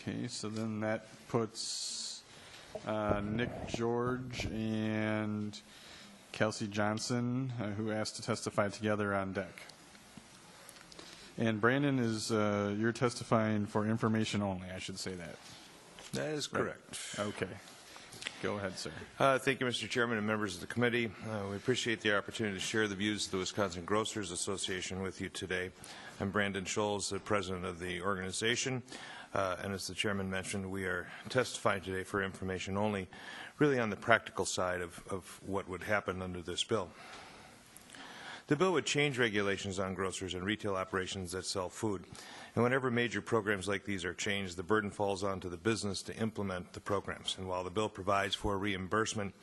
Okay, so then that puts Nick George and Kelsey Johnson, who asked to testify together, on deck. And Brandon, you're testifying for information only, I should say that. That is correct. Right. Okay. Go ahead, sir. Thank you, Mr. Chairman and members of the committee. We appreciate the opportunity to share the views of the Wisconsin Grocers Association with you today. I'm Brandon Scholz, the president of the organization. And as the chairman mentioned, we are testifying today for information only, really on the practical side of what would happen under this bill. The bill would change regulations on grocers and retail operations that sell food. And whenever major programs like these are changed, the burden falls onto the business to implement the programs. And while the bill provides for reimbursement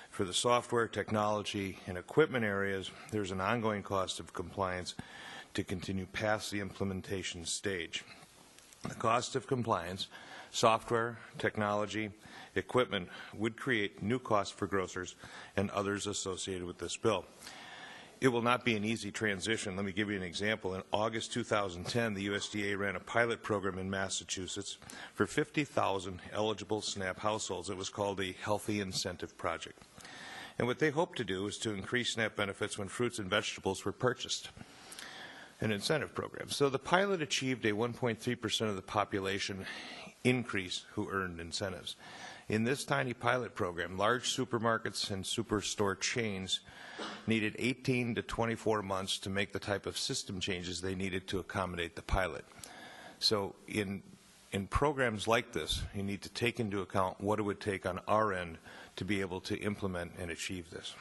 for the software, technology, and equipment areas, there's an ongoing cost of compliance to continue past the implementation stage. The cost of compliance, software, technology, equipment would create new costs for grocers and others associated with this bill. It will not be an easy transition. Let me give you an example. In August 2010, the USDA ran a pilot program in Massachusetts for 50,000 eligible SNAP households. It was called a Healthy Incentive Project. And what they hoped to do is to increase SNAP benefits when fruits and vegetables were purchased, an incentive program. So the pilot achieved a 1.3% of the population increase who earned incentives. In this tiny pilot program, large supermarkets and superstore chains needed 18 to 24 months to make the type of system changes they needed to accommodate the pilot. So in programs like this, you need to take into account what it would take on our end to be able to implement and achieve this.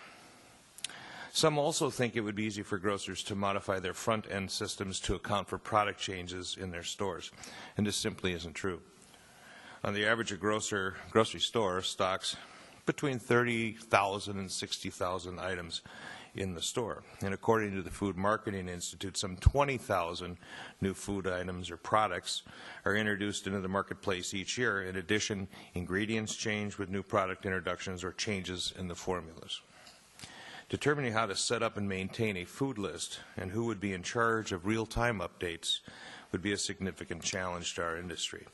Some also think it would be easy for grocers to modify their front-end systems to account for product changes in their stores, and this simply isn't true. On the average, a grocery store stocks between 30,000 and 60,000 items in the store. And according to the Food Marketing Institute, some 20,000 new food items or products are introduced into the marketplace each year. In addition, ingredients change with new product introductions or changes in the formulas. Determining how to set up and maintain a food list and who would be in charge of real-time updates would be a significant challenge to our industry.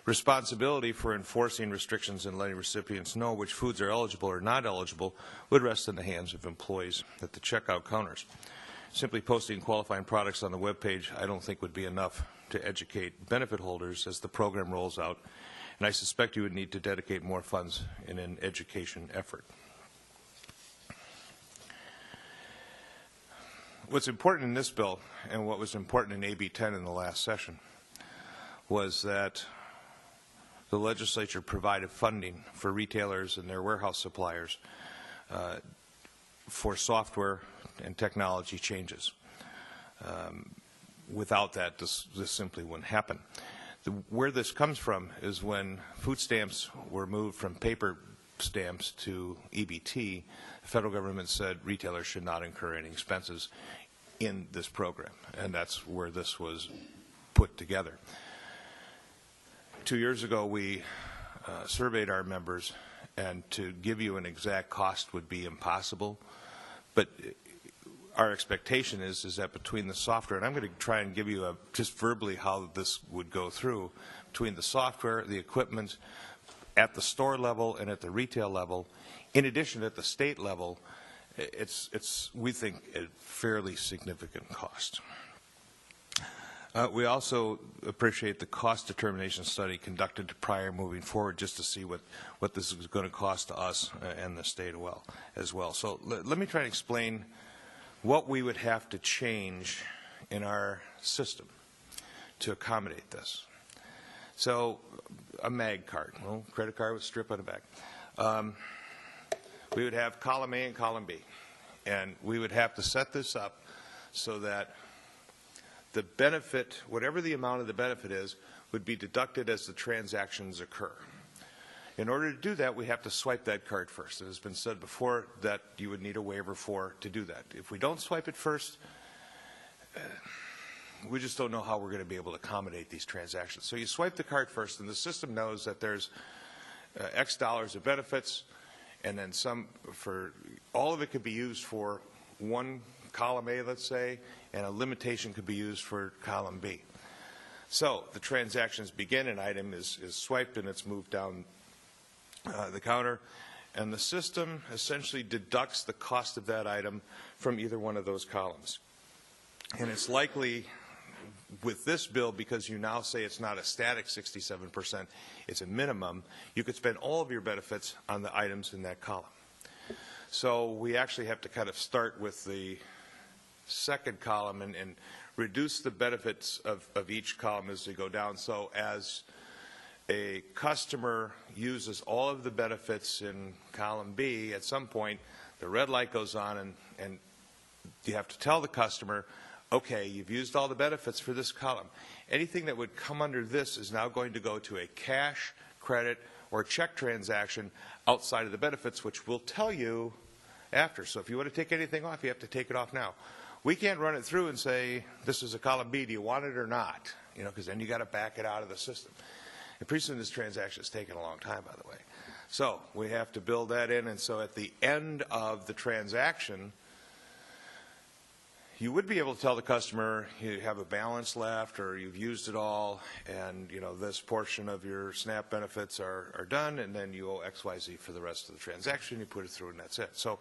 Responsibility for enforcing restrictions and letting recipients know which foods are eligible or not eligible would rest in the hands of employees at the checkout counters. Simply posting qualifying products on the web page I don't think would be enough to educate benefit holders as the program rolls out, and I suspect you would need to dedicate more funds in an education effort. What's important in this bill, and what was important in AB 10 in the last session, was that the legislature provided funding for retailers and their warehouse suppliers for software and technology changes. Without that, this simply wouldn't happen. Where this comes from is when food stamps were moved from paper stamps to EBT, the federal government said retailers should not incur any expenses in this program, and that's where this was put together. 2 years ago, we surveyed our members, and to give you an exact cost would be impossible. But our expectation is that between the software, and I'm going to try and give you just verbally how this would go through, between the software, the equipment, at the store level and at the retail level, in addition at the state level, it's we think, a fairly significant cost. We also appreciate the cost determination study conducted prior moving forward just to see what this is going to cost to us and the state as well. So let me try to explain what we would have to change in our system to accommodate this. So a MAG card, well, credit card with a strip on the back. We would have column A and column B, and we would have to set this up so that the benefit, whatever the amount of the benefit is, would be deducted as the transactions occur. In order to do that, we have to swipe that card first. It has been said before that you would need a waiver to do that. If we don't swipe it first, we just don't know how we're going to be able to accommodate these transactions. So you swipe the card first, and the system knows that there's X dollars of benefits, and then some for all of it could be used for one column A, let's say, and a limitation could be used for column B. So the transactions begin, an item is swiped and it's moved down the counter, and the system essentially deducts the cost of that item from either one of those columns. And it's likely with this bill, because you now say it's not a static 67%, it's a minimum, you could spend all of your benefits on the items in that column. So we actually have to kind of start with the second column and reduce the benefits of each column as they go down. So as a customer uses all of the benefits in column B, at some point the red light goes on and you have to tell the customer, okay, you've used all the benefits for this column. Anything that would come under this is now going to go to a cash, credit, or check transaction outside of the benefits, which we'll tell you after. So if you want to take anything off, you have to take it off now. We can't run it through and say, this is a column B, do you want it or not? You know, because then you got to back it out of the system. And pretty soon this transaction is taking a long time, by the way. So we have to build that in, and so at the end of the transaction, you would be able to tell the customer you have a balance left or you've used it all, and you know this portion of your SNAP benefits are done, and then you owe XYZ for the rest of the transaction. You put it through and that's it. So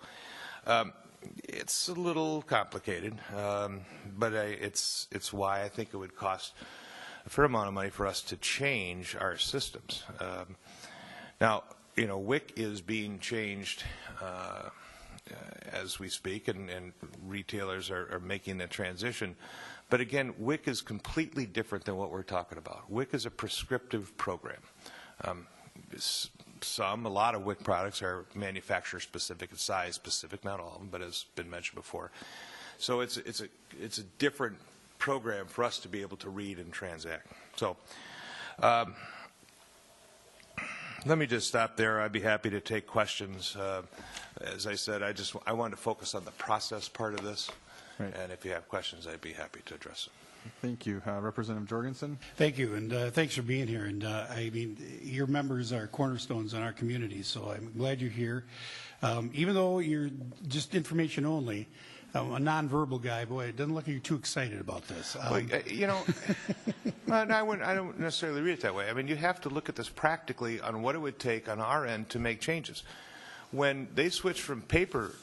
it's a little complicated, but it's why I think it would cost a fair amount of money for us to change our systems. Now, you know, WIC is being changed as we speak, and retailers are making the transition. But again, WIC is completely different than what we're talking about. WIC is a prescriptive program. A lot of WIC products are manufacturer specific and size specific, not all of them, but as been mentioned before. So it's a different program for us to be able to read and transact. So let me just stop there. I'd be happy to take questions. As I said, I wanted to focus on the process part of this. Right. And if you have questions, I'd be happy to address them. Thank you. Representative Jorgensen? Thank you, and thanks for being here. And I mean, your members are cornerstones in our community, so I'm glad you're here. Even though you're just information only, I'm a nonverbal guy, boy, it doesn't look like you're too excited about this. Well, you know, I don't necessarily read it that way. I mean, you have to look at this practically on what it would take on our end to make changes. When they switched from paper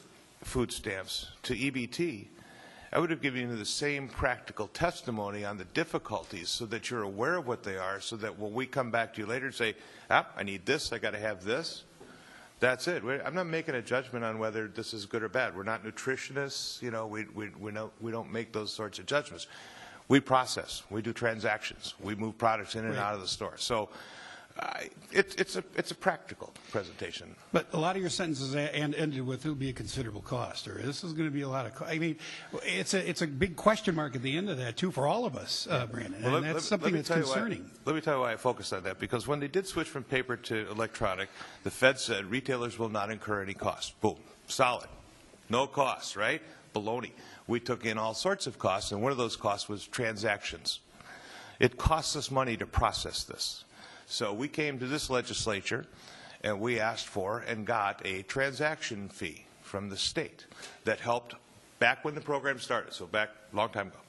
food stamps to EBT, I would have given you the same practical testimony on the difficulties so that you're aware of what they are, so that when we come back to you later and say, I need this, I got to have this, that's it. I'm not making a judgment on whether this is good or bad. We're not nutritionists. You know, we don't make those sorts of judgments. We process. We do transactions. We move products in and out of the store. So it's a practical presentation. But a lot of your sentences ended with, it'll be a considerable cost, or this is going to be a lot of I mean, it's a big question mark at the end of that, too, for all of us, Brandon, well, and that's something that's concerning. Let me tell you why I focused on that, because when they did switch from paper to electronic, the Fed said retailers will not incur any cost. Boom. Solid. No costs, right? Baloney. We took in all sorts of costs, and one of those costs was transactions. It costs us money to process this. So we came to this legislature and we asked for and got a transaction fee from the state that helped back when the program started, so back a long time ago.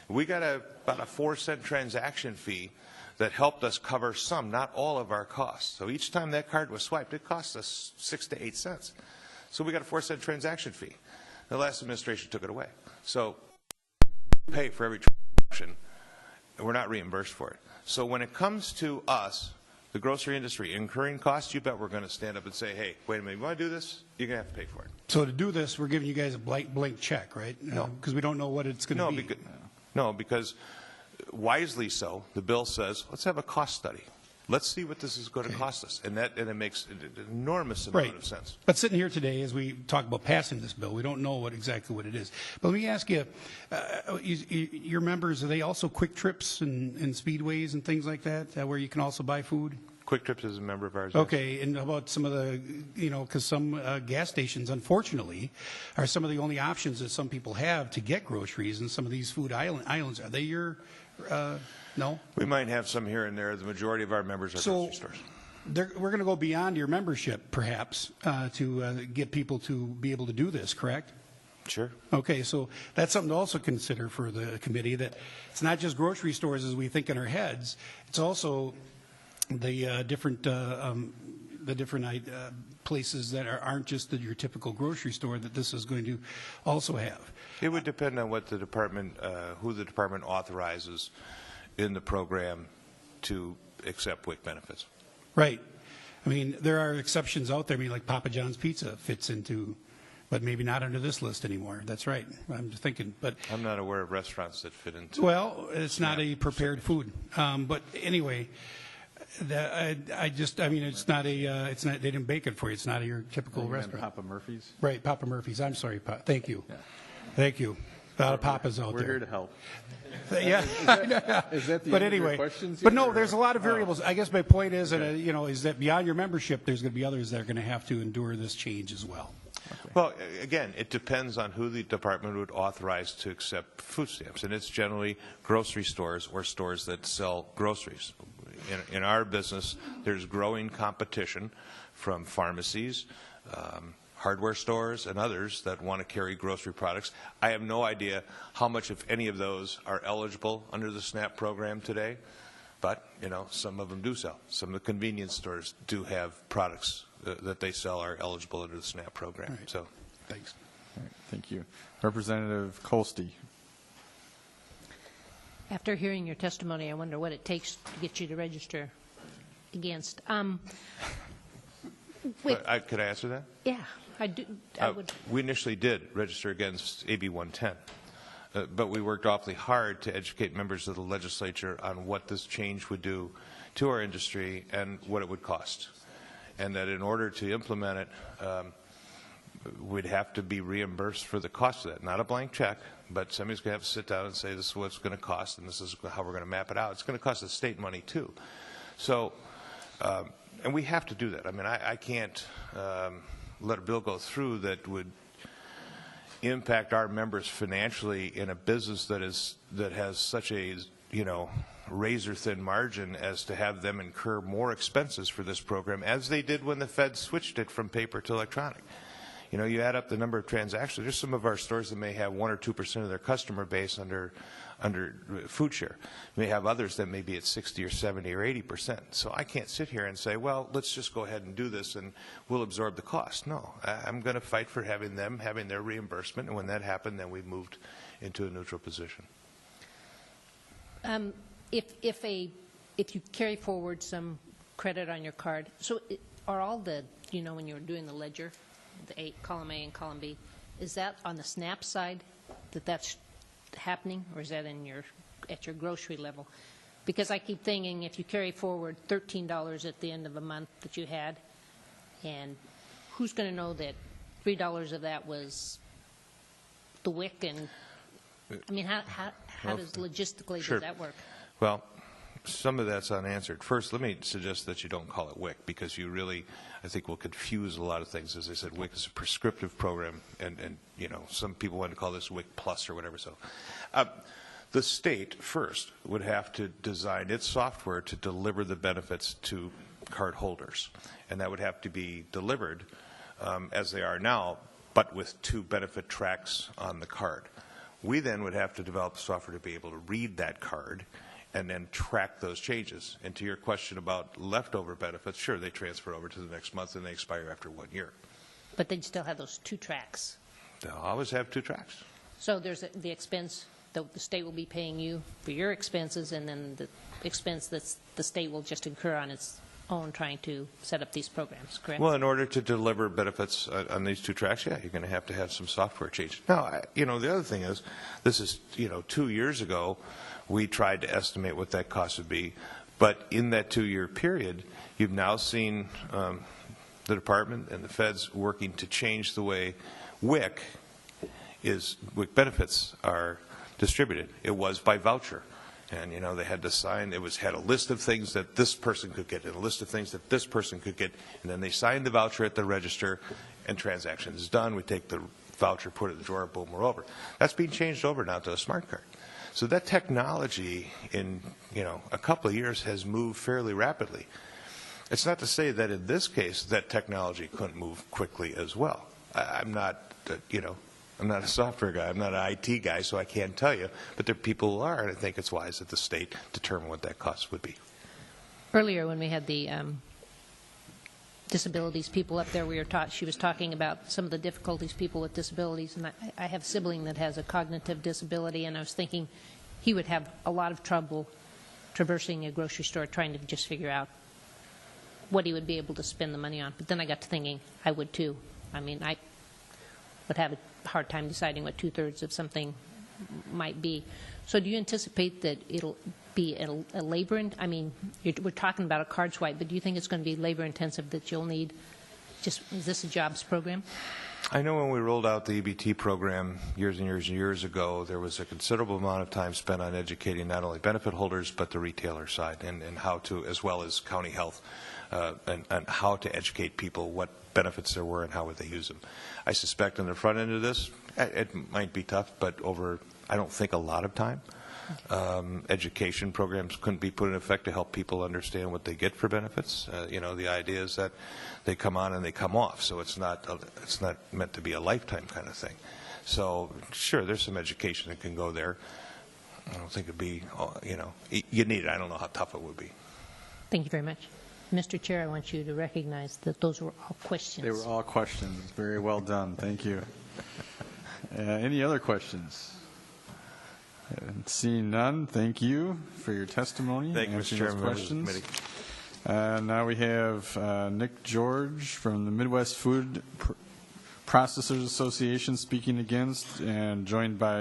We got about a 4-cent transaction fee that helped us cover some, not all of our costs. So each time that card was swiped, it cost us 6 to 8 cents. So we got a 4-cent transaction fee. The last administration took it away. So we pay for every transaction, and we're not reimbursed for it. So when it comes to us, the grocery industry, incurring costs, you bet we're going to stand up and say, hey, wait a minute, you want to do this? You're going to have to pay for it. So to do this, we're giving you guys a blank check, right? No. Because we don't know what it's going to be. No, because wisely so, the bill says, let's have a cost study. Let's see what this is going to cost us. And it makes an enormous amount of sense. But sitting here today, as we talk about passing this bill, we don't know exactly what it is. But let me ask you, your members, are they also Quick Trips and Speedways and things like that, where you can also buy food? Quick Trips is a member of ours. Okay, and how about some of the, you know, because some gas stations, unfortunately, are some of the only options that some people have to get groceries, and some of these food islands, are they your, no? We might have some here and there. The majority of our members are grocery stores. We're going to go beyond your membership, perhaps, to get people to be able to do this, correct? Sure. Okay, so that's something to also consider for the committee, that it's not just grocery stores as we think in our heads, it's also the different places that aren't just your typical grocery store that this is going to also have. It would depend on what the department, who the department authorizes in the program to accept WIC benefits. Right. I mean, there are exceptions out there. I mean, like Papa John's Pizza fits into, but maybe not under this list anymore. That's right. I'm just thinking, but I'm not aware of restaurants that fit into. well, it's not a prepared food. But anyway, I mean, it's not they didn't bake it for you. It's not your typical restaurant. Papa Murphy's. Right, Papa Murphy's. I'm sorry, Thank you. Yeah. Thank you. A lot of Papas out We're there. here to help. Yeah. Is that the But end of your anyway, questions but yet, no, or- there's a lot of variables. I guess my point is, Okay. is that beyond your membership, there's going to be others that are going to have to endure this change as well. Well, again, it depends on who the department would authorize to accept food stamps, and it's generally grocery stores or stores that sell groceries. In our business, there's growing competition from pharmacies, hardware stores, and others that want to carry grocery products. I have no idea how much, if any of those, are eligible under the SNAP program today, but, some of them do sell. Some of the convenience stores do have products that they sell are eligible under the SNAP program. Right. So, Thanks. All right, thank you. Representative Kolstey. After hearing your testimony, I wonder what it takes to get you to register against. could I answer that? Yeah, I do. I would. We initially did register against AB 110, but we worked awfully hard to educate members of the legislature on what this change would do to our industry and what it would cost, and that in order to implement it, we'd have to be reimbursed for the cost of that. Not a blank check, but somebody's going to have to sit down and say, this is what it's going to cost, and this is how we're going to map it out. It's going to cost the state money, too. So, and we have to do that. I mean, I can't let a bill go through that would impact our members financially in a business that has such a, razor-thin margin as to have them incur more expenses for this program, as they did when the Fed switched it from paper to electronic. You add up the number of transactions. There's some of our stores that may have 1 or 2% of their customer base under FoodShare. We have others that may be at 60 or 70 or 80%. So I can't sit here and say, well, let's just go ahead and do this and we'll absorb the cost. No, I'm going to fight for having their reimbursement, and when that happened, then we moved into a neutral position. If you carry forward some credit on your card, so are all the, when you're doing the ledger, the column A and column B, is that on the SNAP side that's happening, or is that at your grocery level? Because I keep thinking, if you carry forward $13 at the end of a month that you had, and who's going to know that $3 of that was the WIC? And I mean, how does logistically Sure. does that work? Well, some of that's unanswered. First, let me suggest that you don't call it WIC, because you really, I think, will confuse a lot of things. As I said, WIC is a prescriptive program, and some people want to call this WIC Plus or whatever. So the state, first, would have to design its software to deliver the benefits to card holders, and that would have to be delivered as they are now, but with 2 benefit tracks on the card. We then would have to develop software to be able to read that card and then track those changes. And to your question about leftover benefits, sure, they transfer over to the next month and they expire after 1 year. But they'd still have those 2 tracks. They'll always have 2 tracks. So there's the expense that the state will be paying you for your expenses, and then the expense that the state will just incur on its own trying to set up these programs, correct? Well, in order to deliver benefits on these 2 tracks, yeah, you're going to have some software change. Now, the other thing is, this is, 2 years ago, we tried to estimate what that cost would be. But in that 2-year period, you've now seen the department and the feds working to change the way WIC WIC benefits are distributed. It was by voucher. And, they had to sign, had a list of things that this person could get and a list of things that this person could get. And then they signed the voucher at the register, and transaction is done. We take the voucher, put it in the drawer, boom, we're over. That's being changed over now to a smart card. So that technology in, a couple of years has moved fairly rapidly. It's not to say that in this case that technology couldn't move quickly as well. I'm not, I'm not a software guy. I'm not an IT guy, so I can't tell you. But there are people who are, and I think it's wise that the state determine what that cost would be. Earlier, when we had the disabilities people up there, she was talking about some of the difficulties people with disabilities, and I have a sibling that has a cognitive disability, and I was thinking he would have a lot of trouble traversing a grocery store trying to just figure out what he would be able to spend the money on. But then I got to thinking I would too. I mean, I would have a hard time deciding what 2/3 of something might be. So do you anticipate that it'll be a labor, I mean, we're talking about a card swipe, but do you think it's going to be labor intensive that you'll need, is this a jobs program? I know when we rolled out the EBT program years and years and years ago, there was a considerable amount of time spent on educating not only benefit holders, but the retailer side, and how to, as well as county health, and how to educate people what benefits there were and how would they use them. I suspect on the front end of this, it might be tough, but over, I don't think, a lot of time. Education programs couldn't be put in effect to help people understand what they get for benefits. The idea is that they come on and they come off, so it's not meant to be a lifetime kind of thing. So sure, there's some education that can go there. I don't think it'd be, you need it. I don't know how tough it would be. Thank you very much. Mr. Chair, I want you to recognize that those were all questions. They were all questions. Very well done. Thank you. Any other questions? And seeing none, thank you for your testimony. Thank you, Mr. Chairman. Questions. Now we have Nick George from the Midwest Food Processors Association speaking against, and joined by